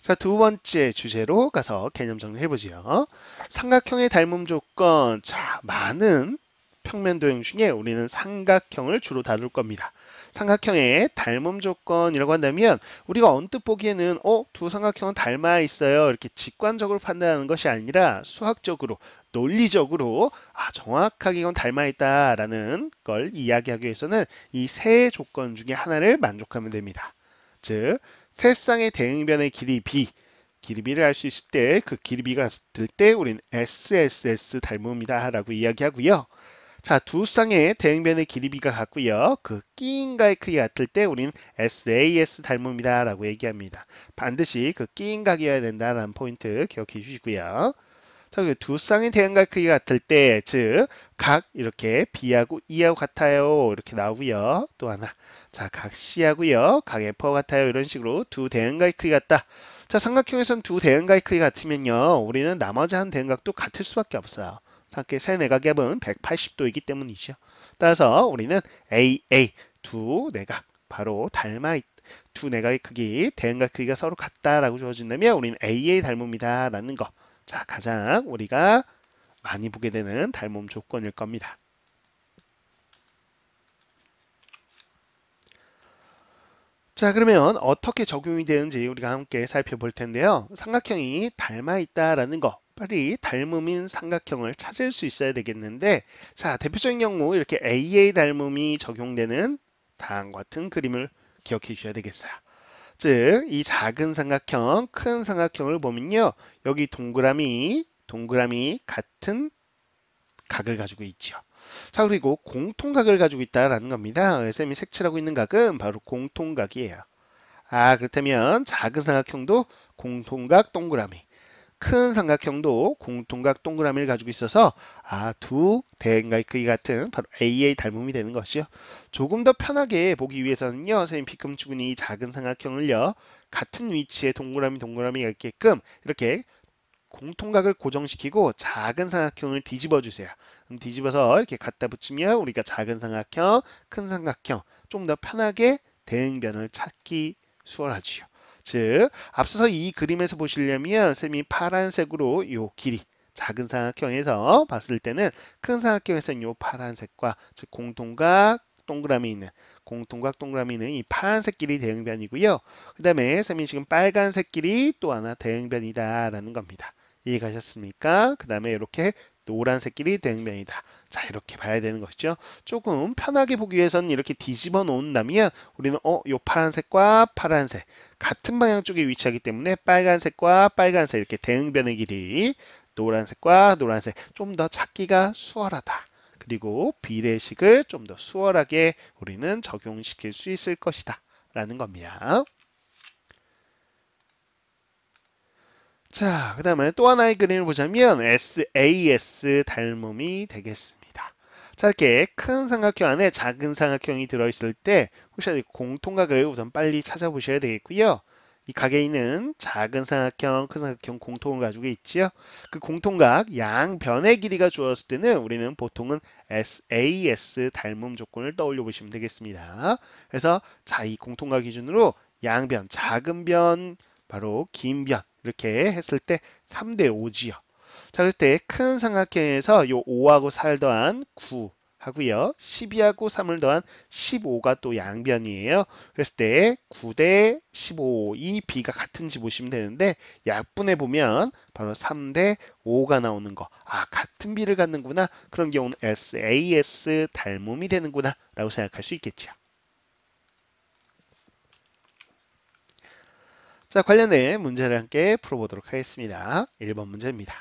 자, 두 번째 주제로 가서 개념 정리해 보죠. 삼각형의 닮음 조건. 자, 많은 평면 도형 중에 우리는 삼각형을 주로 다룰 겁니다. 삼각형의 닮음 조건이라고 한다면 우리가 언뜻 보기에는 두 삼각형은 닮아 있어요. 이렇게 직관적으로 판단하는 것이 아니라 수학적으로, 논리적으로 정확하게 이건 닮아 있다라는 걸 이야기하기 위해서는 이 세 조건 중에 하나를 만족하면 됩니다. 즉, 세 쌍의 대응변의 길이 B, 길이 B를 알 수 있을 때 그 길이 B가 같을 때 우리는 SSS 닮음이다 라고 이야기하고요. 자, 두 쌍의 대응변의 길이 B가 같고요. 그 끼인가의 크기가 같을 때 우리는 SAS 닮음이다 라고 얘기합니다. 반드시 그 끼인각이어야 된다라는 포인트 기억해 주시고요. 자, 두 쌍의 대응각 크기가 같을 때, 즉, 각 이렇게 B하고 E하고 같아요. 이렇게 나오고요. 또 하나, 자, 각 C하고요. 각 F하고 같아요. 이런 식으로 두 대응각의 크기 같다. 자, 삼각형에선 두 대응각의 크기 같으면요. 우리는 나머지 한 대응각도 같을 수밖에 없어요. 삼각형의 세 내각의 합은 180도이기 때문이죠. 따라서 우리는 AA, 두 내각, 바로 두 내각의 크기, 대응각 크기가 서로 같다라고 주어진다면 우리는 AA 닮음이다 라는 거. 자, 가장 우리가 많이 보게 되는 닮음 조건일 겁니다. 자, 그러면 어떻게 적용이 되는지 우리가 함께 살펴볼 텐데요. 삼각형이 닮아 있다라는 거, 빨리 닮음인 삼각형을 찾을 수 있어야 되겠는데, 자, 대표적인 경우 이렇게 AA 닮음이 적용되는 다음과 같은 그림을 기억해 주셔야 되겠어요. 즉, 이 작은 삼각형, 큰 삼각형을 보면요. 여기 동그라미 같은 각을 가지고 있죠. 자, 그리고 공통각을 가지고 있다라는 겁니다. 쌤이 색칠하고 있는 각은 바로 공통각이에요. 그렇다면 작은 삼각형도 공통각 동그라미, 큰 삼각형도 공통각 동그라미를 가지고 있어서 두 대응각의 크기 같은 바로 AA 닮음이 되는 것이요. 조금 더 편하게 보기 위해서는요, 선생님 뒤꿈치군이 이 작은 삼각형을요, 같은 위치에 동그라미가 있게끔 이렇게 공통각을 고정시키고 작은 삼각형을 뒤집어 주세요. 뒤집어서 이렇게 갖다 붙이면 우리가 작은 삼각형, 큰 삼각형 좀 더 편하게 대응변을 찾기 수월하지요. 즉, 앞서서 이 그림에서 보시려면 쌤이 파란색으로 이 길이 작은 삼각형에서 봤을 때는 큰 삼각형에서는 이 파란색과 즉 공통각 동그라미 있는 이 파란색 길이 대응변이고요. 그 다음에 쌤이 지금 빨간색 길이 또 하나 대응변이다라는 겁니다. 이해가셨습니까? 그 다음에 이렇게 노란색끼리 대응변이다. 자, 이렇게 봐야 되는 것이죠. 조금 편하게 보기 위해서는 이렇게 뒤집어 놓는다면 우리는 요 파란색과 파란색 같은 방향 쪽에 위치하기 때문에 빨간색과 빨간색 이렇게 대응변의 길이 노란색과 노란색 좀 더 찾기가 수월하다. 그리고 비례식을 좀 더 수월하게 우리는 적용시킬 수 있을 것이다. 라는 겁니다. 자, 그 다음에 또 하나의 그림을 보자면 SAS 닮음이 되겠습니다. 자, 이렇게 큰 삼각형 안에 작은 삼각형이 들어있을 때 혹시 공통각을 우선 빨리 찾아보셔야 되겠고요. 이 각에 있는 작은 삼각형, 큰 삼각형 공통을 가지고 있지요. 그 공통각 양변의 길이가 주어졌을 때는 우리는 보통은 SAS 닮음 조건을 떠올려 보시면 되겠습니다. 그래서 자, 이 공통각 기준으로 양변, 작은 변, 바로 긴 변 이렇게 했을 때 3대 5지요. 자, 그럴 때 큰 삼각형에서 요 5하고 4를 더한 9 하고요. 12하고 3을 더한 15가 또 양변이에요. 그랬을 때 9대 15, 이 B가 같은지 보시면 되는데 약분해 보면 바로 3대 5가 나오는 거. 같은 B를 갖는구나. 그런 경우는 SAS 닮음이 되는구나 라고 생각할 수 있겠죠. 자, 관련된 문제를 함께 풀어보도록 하겠습니다. 1번 문제입니다.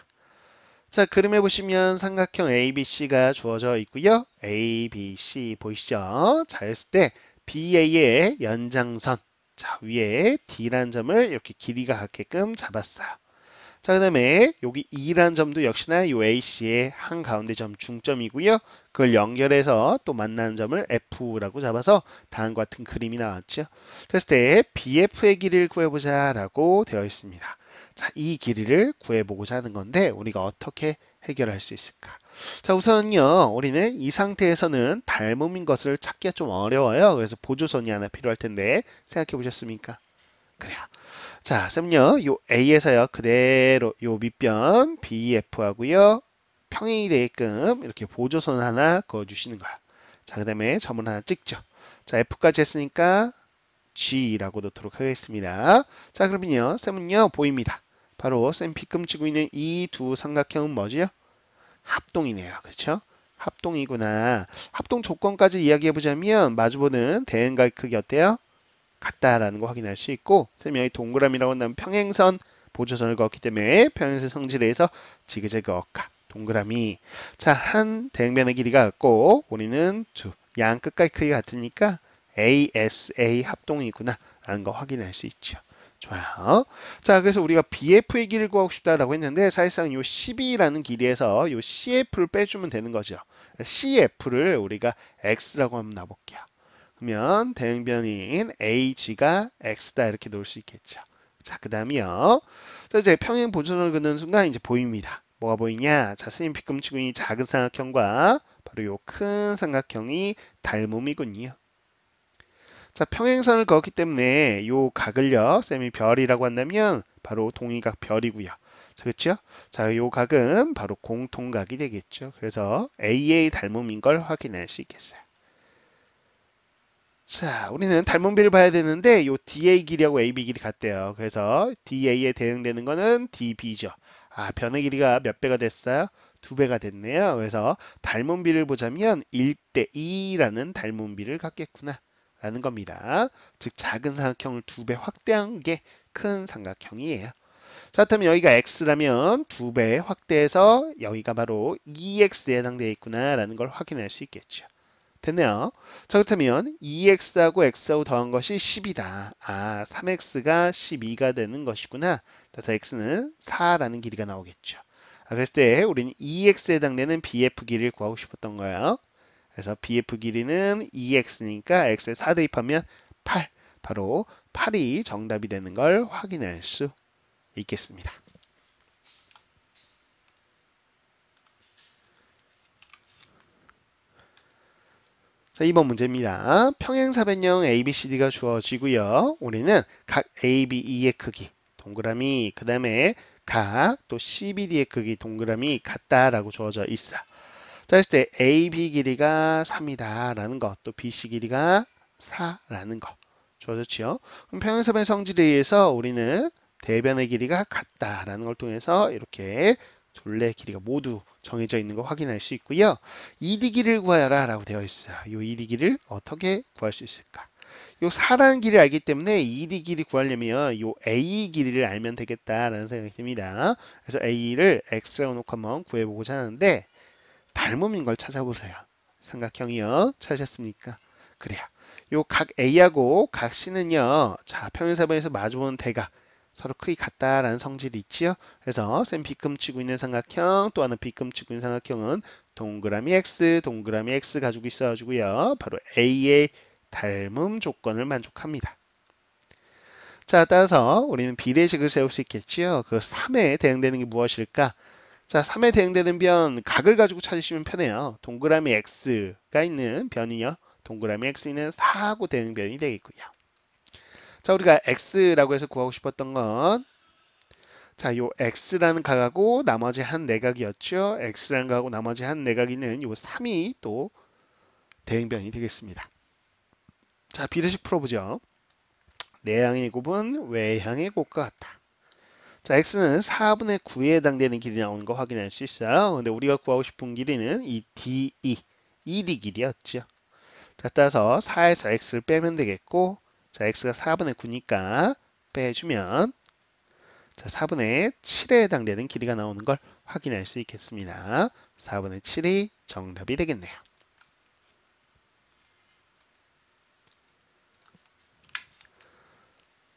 자, 그림에 보시면 삼각형 ABC가 주어져 있고요. ABC 보이시죠? 자, 했을 때 BA의 연장선, 자, 위에 D라는 점을 이렇게 길이가 같게끔 잡았어요. 자, 그 다음에 여기 E라는 점도 역시나 이 AC의 한가운데 점 중점이고요. 그걸 연결해서 또 만나는 점을 F라고 잡아서 다음과 같은 그림이 나왔죠. 그랬을 때 BF의 길이를 구해보자 라고 되어 있습니다. 자, 이 길이를 구해보고자 하는 건데 우리가 어떻게 해결할 수 있을까? 자, 우선요, 우리는 이 상태에서는 닮음인 것을 찾기가 좀 어려워요. 그래서 보조선이 하나 필요할 텐데 생각해 보셨습니까? 그래요. 자, 쌤요, 요 A에서요, 그대로 요 밑변 BF 하고요, 평행이 되게끔 이렇게 보조선 하나 그어주시는 거야. 자, 그 다음에 점을 하나 찍죠. 자, F까지 했으니까 G라고 넣도록 하겠습니다. 자, 그러면요, 쌤은요, 보입니다. 바로 쌤 B금 치고 있는 이 두 삼각형은 뭐지요? 합동이네요. 그렇죠? 합동이구나. 합동 조건까지 이야기해보자면 마주보는 대응가의 크기 어때요? 같다라는 거 확인할 수 있고, 쌤이 여기 동그라미라고 한다면 평행선 보조선을 그었기 때문에 평행선 성질에서 지그재그 어까 동그라미. 자, 한 대응변의 길이가 같고 우리는 두 양 끝까지 크기가 같으니까 ASA 합동이구나 라는 거 확인할 수 있죠. 좋아요. 자, 그래서 우리가 BF의 길이를 구하고 싶다라고 했는데 사실상 요 12라는 길이에서 요 CF를 빼주면 되는 거죠. CF를 우리가 X라고 한번 놔볼게요. 그러면 대응변인 AG가 X다 이렇게 놓을 수 있겠죠. 자, 그 다음이요. 자, 이제 평행 보조선을 긋는 순간 이제 보입니다. 뭐가 보이냐? 자, 스님 B금치고 이 작은 삼각형과 바로 요 큰 삼각형이 닮음이군요. 자, 평행선을 그었기 때문에 요 각을요, 쌤이 별이라고 한다면 바로 동의각 별이고요. 자, 그렇죠? 자, 요 각은 바로 공통각이 되겠죠. 그래서 AA 닮음인 걸 확인할 수 있겠어요. 자, 우리는 닮은비를 봐야 되는데 요 DA 길이하고 AB 길이 같대요. 그래서 DA에 대응되는 거는 DB죠. 아, 변의 길이가 몇 배가 됐어요? 2배가 됐네요. 그래서 닮은비를 보자면 1대 2라는 닮은비를 갖겠구나 라는 겁니다. 즉 작은 삼각형을 2배 확대한 게 큰 삼각형이에요. 자, 그렇다면 여기가 x라면 2배 확대해서 여기가 바로 2x에 해당되어 있구나 라는 걸 확인할 수 있겠죠. 됐네요. 자, 그렇다면 2x하고 x하고 더한 것이 10이다. 아, 3x가 12가 되는 것이구나. 그래서 x는 4라는 길이가 나오겠죠. 아, 그랬을 때 우리는 2x에 해당되는 bf 길이를 구하고 싶었던 거예요. 그래서 bf 길이는 2x니까 x에 4 대입하면 8. 바로 8이 정답이 되는 걸 확인할 수 있겠습니다. 자, 2번 문제입니다. 평행사변형 ABCD가 주어지고요. 우리는 각 ABE의 크기, 동그라미, 그 다음에 각 또 CBD의 크기, 동그라미 같다라고 주어져 있어. 자, 했을 때 AB 길이가 3이다 라는 것, 또 BC 길이가 4라는 거 주어졌지요. 그럼 평행사변 성질에 의해서 우리는 대변의 길이가 같다라는 걸 통해서 이렇게 둘레 길이가 모두 정해져 있는 거 확인할 수 있고요. ED 길이를 구하여라 라고 되어 있어요. 이 ED 길이를 어떻게 구할 수 있을까? 요 4라는 길이를 알기 때문에 ED 길이 구하려면 요 A 길이를 알면 되겠다라는 생각이 듭니다. 그래서 A를 X라고 놓고 한번 구해보고자 하는데 닮음인 걸 찾아보세요. 삼각형이요. 찾으셨습니까? 그래요. 요 각 A하고 각 C는요. 자, 평행사변에서 마주보는 대각 서로 크기 같다라는 성질이 있지요. 그래서 쌤 B금 치고 있는 삼각형 또 하나 B금 치고 있는 삼각형은 동그라미 X 가지고 있어가지고요. 바로 A의 닮음 조건을 만족합니다. 자, 따라서 우리는 비례식을 세울 수 있겠지요. 그 3에 대응되는 게 무엇일까? 자, 3에 대응되는 변 각을 가지고 찾으시면 편해요. 동그라미 X가 있는 변이요. 동그라미 X는 4하고 대응변이 되겠고요. 자, 우리가 X라고 해서 구하고 싶었던 건 자, 요 X라는 각하고 나머지 한 내각이었죠. X라는 각하고 나머지 한 내각이는 요 3이 또 대응변이 되겠습니다. 자, 비례식 풀어보죠. 내향의 곱은 외향의 곱과 같다. 자, x는 4분의 9에 해당되는 길이 나오는 거 확인할 수 있어요. 근데 우리가 구하고 싶은 길이는 이 DE, ED 길이었죠. 자, 따라서 4에서 x를 빼면 되겠고, 자, x가 4분의 9니까 빼주면, 자, 4분의 7에 해당되는 길이가 나오는 걸 확인할 수 있겠습니다. 4분의 7이 정답이 되겠네요.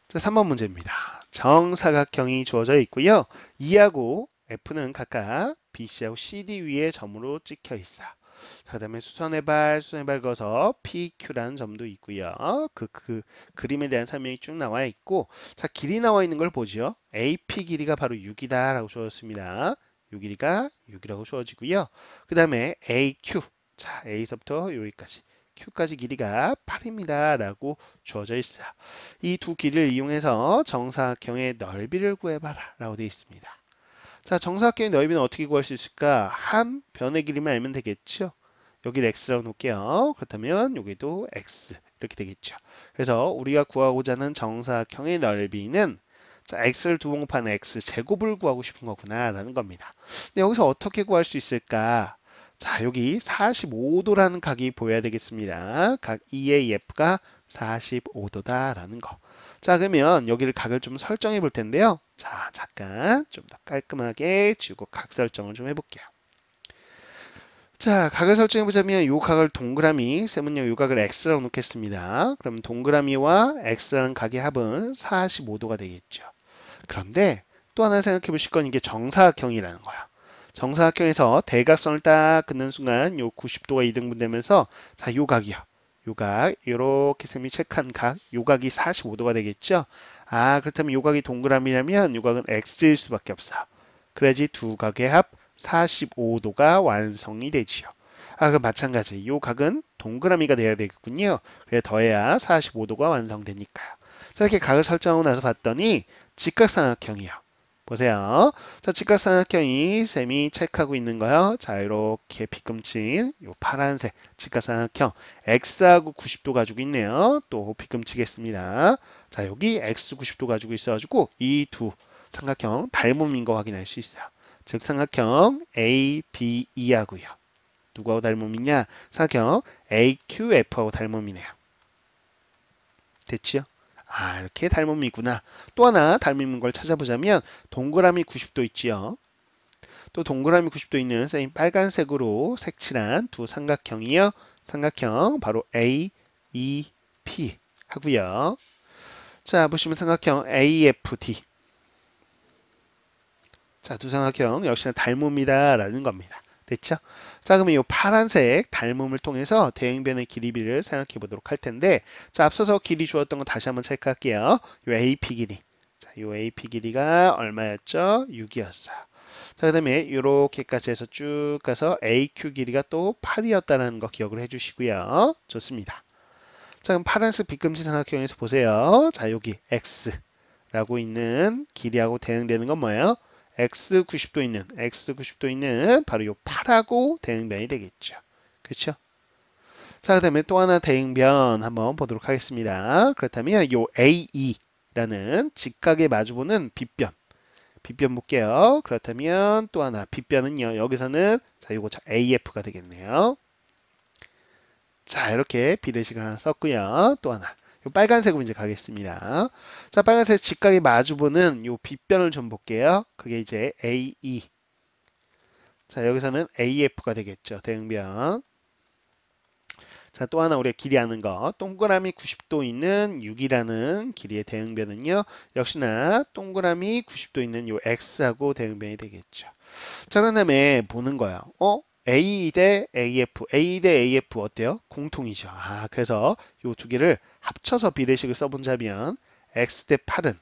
자, 3번 문제입니다. 정사각형이 주어져 있고요. E하고 F는 각각 BC하고 CD 위에 점으로 찍혀 있어. 자, 그 다음에 수선의 발 그어서 PQ라는 점도 있고요. 그 그림에 대한 설명이 쭉 나와 있고, 자, 길이 나와 있는 걸 보죠. AP 길이가 바로 6이다 라고 주어졌습니다. 요 길이가 6이라고 주어지고요. 그 다음에 AQ, 자, A서부터 여기까지. Q까지 길이가 8입니다. 라고 주어져 있어요. 이 두 길이를 이용해서 정사각형의 넓이를 구해봐라. 라고 되어 있습니다. 자, 정사각형의 넓이는 어떻게 구할 수 있을까? 한 변의 길이만 알면 되겠죠. 여기를 x라고 놓을게요. 그렇다면 여기도 x 이렇게 되겠죠. 그래서 우리가 구하고자 하는 정사각형의 넓이는 자, x를 두 번 곱하는 x 제곱을 구하고 싶은 거구나 라는 겁니다. 근데 여기서 어떻게 구할 수 있을까? 자, 여기 45도라는 각이 보여야 되겠습니다. 각 EAF가 45도다라는 거. 자, 그러면 여기를 각을 좀 설정해 볼 텐데요. 자, 잠깐 좀 더 깔끔하게 지우고 각 설정을 좀 해볼게요. 자, 각을 설정해 보자면 이 각을 동그라미, 세문형 이 각을 x라고 놓겠습니다. 그럼 동그라미와 x라는 각의 합은 45도가 되겠죠. 그런데 또 하나 생각해 보실 건 이게 정사각형이라는 거야. 정사각형에서 대각선을 딱 긋는 순간 요 90도가 이등분되면서 자, 요 각이요. 요 각, 요렇게 셈이 체크한 각, 요 각이 45도가 되겠죠. 아, 그렇다면 요 각이 동그라미라면 요 각은 x일 수밖에 없어요. 그래야지 두 각의 합 45도가 완성이 되지요. 아, 그 마찬가지. 요 각은 동그라미가 돼야 되겠군요. 그래 더해야 45도가 완성되니까요. 자, 이렇게 각을 설정하고 나서 봤더니 직각삼각형이요. 보세요. 자, 직각삼각형이 셈이 체크하고 있는 거요. 자, 이렇게 빗금친 요 파란색 직각삼각형 x하고 90도 가지고 있네요. 또 빗금치겠습니다. 자, 여기 x 90도 가지고 있어가지고 이 두 삼각형 닮음인 거 확인할 수 있어요. 즉 삼각형 ABE하고요. 누구하고 닮음이냐? 삼각형 AQF하고 닮음이네요. 됐지요? 아, 이렇게 닮음이 있구나. 또 하나 닮은 걸 찾아보자면 동그라미 90도 있지요. 또 동그라미 90도 있는 쌤 빨간색으로 색칠한 두 삼각형이요. 삼각형 바로 A, E, P 하고요. 자, 보시면 삼각형 AFD. 자, 두 삼각형 역시나 닮음이다 라는 겁니다. 됐죠? 자, 그러면 이 파란색 닮음을 통해서 대응변의 길이비를 생각해 보도록 할 텐데, 자, 앞서서 길이 주었던 거 다시 한번 체크할게요. 이 AP 길이. 자, 이 AP 길이가 얼마였죠? 6이었어요. 자, 그 다음에 이렇게까지 해서 쭉 가서 AQ 길이가 또 8이었다는 거 기억을 해주시고요. 좋습니다. 자, 그럼 파란색 빗금치 삼각형에서 보세요. 자, 여기 X라고 있는 길이하고 대응되는 건 뭐예요? x 90도 있는 바로 요 8하고 대응변이 되겠죠. 그렇죠? 자, 그다음에 또 하나 대응변 한번 보도록 하겠습니다. 그렇다면 요 AE라는 직각에 마주보는 빗변 볼게요. 그렇다면 또 하나 빗변은요. 여기서는 자, 요거 AF가 되겠네요. 자, 이렇게 비례식을 하나 썼고요. 또 하나 빨간색으로 이제 가겠습니다. 자, 빨간색 직각이 마주보는 요 빗변을 좀 볼게요. 그게 이제 AE. 자, 여기서는 AF가 되겠죠. 대응변. 자, 또 하나 우리가 길이 아는 거. 동그라미 90도 있는 6이라는 길이의 대응변은요. 역시나 동그라미 90도 있는 요 X하고 대응변이 되겠죠. 자, 그 다음에 보는 거야. A 대 AF, A 대 AF 어때요? 공통이죠. 아, 그래서 이 두 개를 합쳐서 비례식을 써본다면 X 대 8은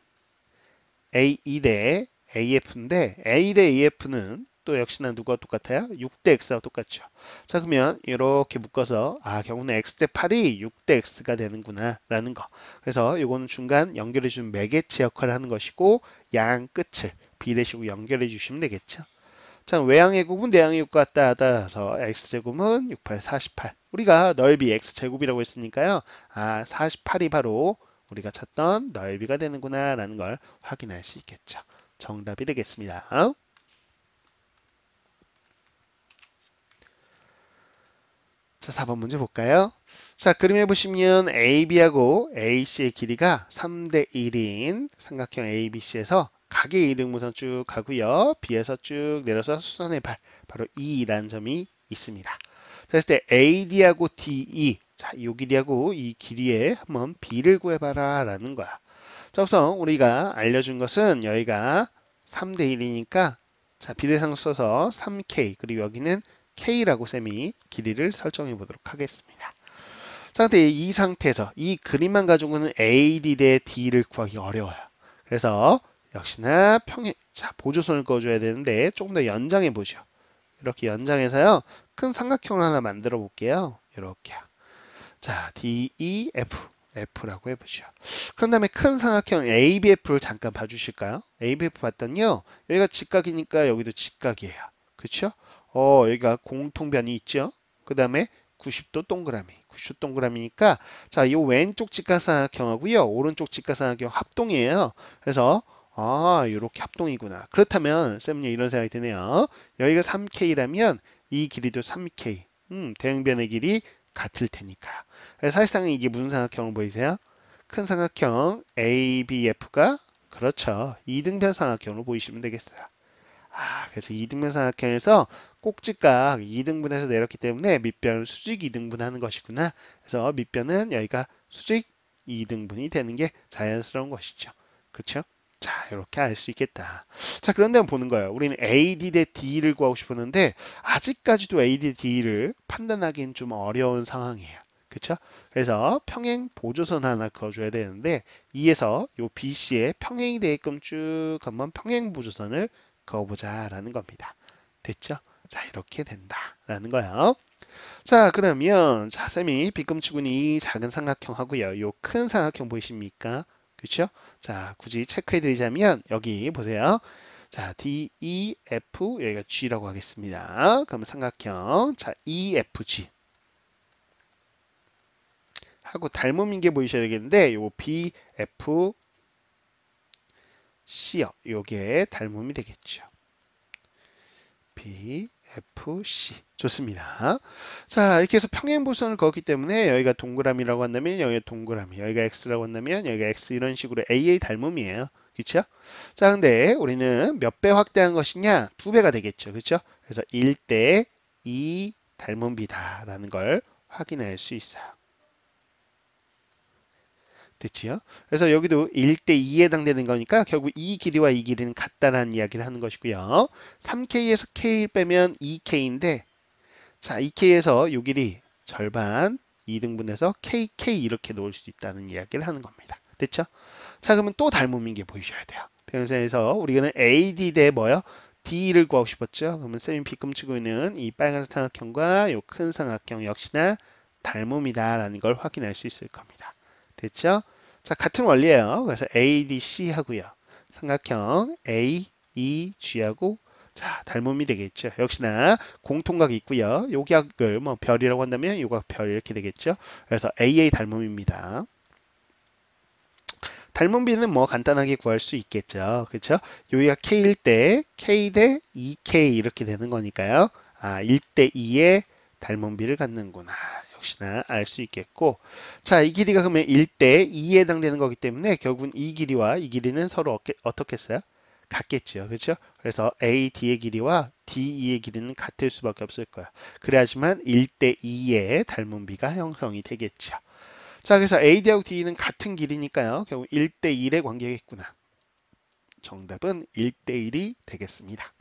A 대 AF인데 A 대 AF는 또 역시나 누가 똑같아요? 6 대 X와 똑같죠. 자, 그러면 이렇게 묶어서 아, 경우는 X 대 8이 6 대 X가 되는구나 라는 거. 그래서 이거는 중간 연결해 준 매개체 역할을 하는 것이고 양 끝을 비례식으로 연결해 주시면 되겠죠. 자, 외양의 곱은 내양의 곱과 같다 따라서 x제곱은 6, 8, 48. 우리가 넓이 x제곱이라고 했으니까요. 아, 48이 바로 우리가 찾던 넓이가 되는구나 라는 걸 확인할 수 있겠죠. 정답이 되겠습니다. 자, 4번 문제 볼까요? 자, 그림에 보시면 AB하고 AC의 길이가 3대 1인 삼각형 ABC에서 각의 이등분선 쭉 가고요. B에서 쭉 내려서 수선의 발, 바로 E라는 점이 있습니다. 자, 그랬을 때 AD하고 DE, 자, 이 길이하고 이 길이에 한번 B를 구해봐라 라는 거야. 자, 우선 우리가 알려준 것은 여기가 3대 1이니까 자, 비례상을 써서 3K, 그리고 여기는 K라고 쌤이 길이를 설정해 보도록 하겠습니다. 자, 근데 이 상태에서 이 그림만 가지고는 AD 대 D를 구하기 어려워요. 그래서 역시나 자, 보조선을 그어줘야 되는데 조금 더 연장해 보죠. 이렇게 연장해서요. 큰 삼각형을 하나 만들어 볼게요. 이렇게. 자, DEF, F라고 해보죠. 그런 다음에 큰 삼각형 ABF를 잠깐 봐주실까요? ABF 봤더니요. 여기가 직각이니까 여기도 직각이에요. 그쵸? 여기가 공통변이 있죠? 그 다음에 90도 동그라미, 90도 동그라미니까 자, 이 왼쪽 직각삼각형하고요. 오른쪽 직각삼각형 합동이에요. 그래서 이렇게 합동이구나. 그렇다면 쌤은 이런 생각이 드네요. 여기가 3K라면 이 길이도 3K. 대응변의 길이 같을 테니까요. 그래서 사실상 이게 무슨 삼각형을 보이세요? 큰 삼각형 ABF가 그렇죠. 이등변 삼각형으로 보이시면 되겠어요. 그래서 이등변 삼각형에서 꼭지각 2등분해서 내렸기 때문에 밑변을 수직 2등분하는 것이구나. 그래서 밑변은 여기가 수직 2등분이 되는 게 자연스러운 것이죠. 그렇죠? 자, 이렇게 알 수 있겠다. 자, 그런데 한번 보는 거예요. 우리는 AD 대 D를 구하고 싶었는데 아직까지도 AD 대 D를 판단하기는 좀 어려운 상황이에요. 그렇죠? 그래서 평행 보조선 하나 그어줘야 되는데 E에서 요 BC에 평행이 되게끔 쭉 한번 평행 보조선을 그어보자라는 겁니다. 됐죠? 자, 이렇게 된다라는 거예요. 자, 그러면 자, 쌤이 빗금치고는 이 작은 삼각형 하고요. 요 큰 삼각형 보이십니까? 그렇죠? 자, 굳이 체크해 드리자면 여기 보세요. 자, D, E, F 여기가 G라고 하겠습니다. 그러면 삼각형 자, EFG 하고 닮음인 게 보이셔야 되겠는데 요 B, F, C요. 요게 닮음이 되겠죠. B, F, C. 좋습니다. 자, 이렇게 해서 평행보선을 그었기 때문에 여기가 동그라미라고 한다면 여기가 동그라미, 여기가 X라고 한다면 여기가 X 이런 식으로 AA 닮음이에요. 그렇죠? 자, 근데 우리는 몇 배 확대한 것이냐? 2배가 되겠죠. 그렇죠? 그래서 1대 2 닮음비다라는 걸 확인할 수 있어요. 됐지요? 그래서 여기도 1대2에 해당되는 거니까 결국 이 길이와 이 길이는 같다라는 이야기를 하는 것이고요. 3K에서 K 빼면 2K인데 자, 2K에서 이 길이 절반 2등분해서 KK 이렇게 놓을 수 있다는 이야기를 하는 겁니다. 됐죠? 자, 그러면 또 닮음인 게 보이셔야 돼요. 변호사에서 우리는 AD 대 뭐요? D를 구하고 싶었죠? 그러면 쌤이 빗금치고 있는 이 빨간 삼각형과 이 큰 삼각형 역시나 닮음이다라는 걸 확인할 수 있을 겁니다. 됐죠? 자, 같은 원리예요. 그래서 ADC 하고요. 삼각형 AEG하고 자, 닮음이 되겠죠. 역시나 공통각이 있고요. 요 각을 뭐 별이라고 한다면 요각 별 이렇게 되겠죠. 그래서 AA 닮음입니다. 닮음비는 뭐 간단하게 구할 수 있겠죠. 그렇죠? 여기가 K일 때 K 대 2K 이렇게 되는 거니까요. 1대 2의 닮음비를 갖는구나. 역시나 알 수 있겠고 자, 이 길이가 그러면 1대 2에 해당되는 거기 때문에 결국은 이 길이와 이 길이는 서로 어떻게 했어요? 같겠죠. 그렇죠? 그래서 AD의 길이와 DE의 길이는 같을 수밖에 없을 거야. 그래야지만 1대 2의 닮음비가 형성이 되겠죠. 자, 그래서 AD하고 D는 같은 길이니까요. 결국 1대 1의 관계겠구나. 정답은 1대 1이 되겠습니다.